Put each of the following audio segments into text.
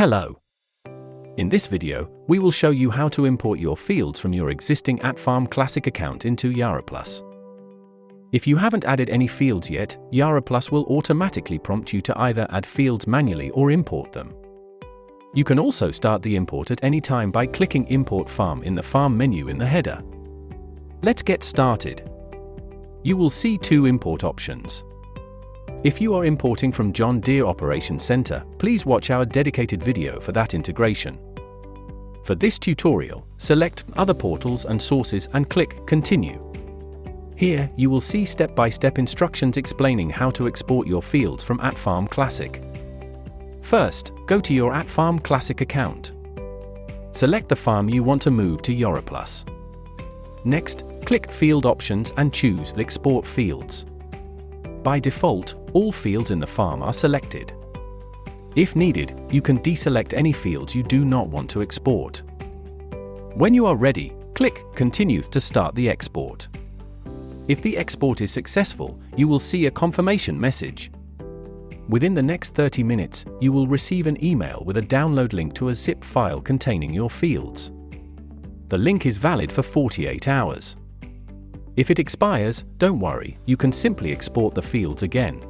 Hello. In this video, we will show you how to import your fields from your existing Atfarm Classic account into YaraPlus. If you haven't added any fields yet, YaraPlus will automatically prompt you to either add fields manually or import them. You can also start the import at any time by clicking Import Farm in the Farm menu in the header. Let's get started. You will see two import options. If you are importing from John Deere Operations Center, please watch our dedicated video for that integration. For this tutorial, select Other Portals and Sources and click Continue. Here, you will see step-by-step instructions explaining how to export your fields from Atfarm Classic. First, go to your Atfarm Classic account. Select the farm you want to move to YaraPlus. Next, click Field Options and choose Export Fields. By default, all fields in the farm are selected. If needed, you can deselect any fields you do not want to export. When you are ready, click Continue to start the export. If the export is successful, you will see a confirmation message. Within the next 30 minutes, you will receive an email with a download link to a zip file containing your fields. The link is valid for 48 hours. If it expires, don't worry, you can simply export the fields again.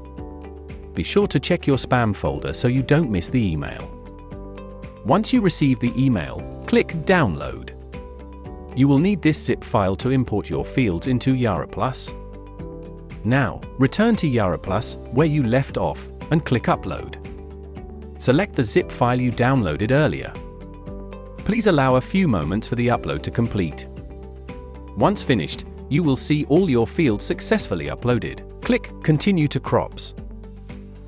Be sure to check your spam folder so you don't miss the email. Once you receive the email, click Download. You will need this zip file to import your fields into YaraPlus. Now, return to YaraPlus, where you left off, and click Upload. Select the zip file you downloaded earlier. Please allow a few moments for the upload to complete. Once finished, you will see all your fields successfully uploaded. Click Continue to Crops.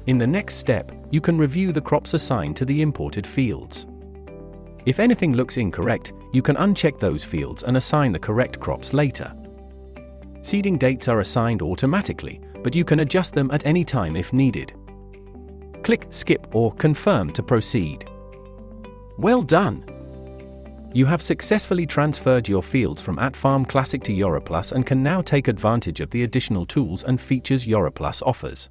In the next step, you can review the crops assigned to the imported fields. If anything looks incorrect, you can uncheck those fields and assign the correct crops later. Seeding dates are assigned automatically, but you can adjust them at any time if needed. Click Skip or Confirm to proceed. Well done! You have successfully transferred your fields from Atfarm Classic to YaraPlus and can now take advantage of the additional tools and features YaraPlus offers.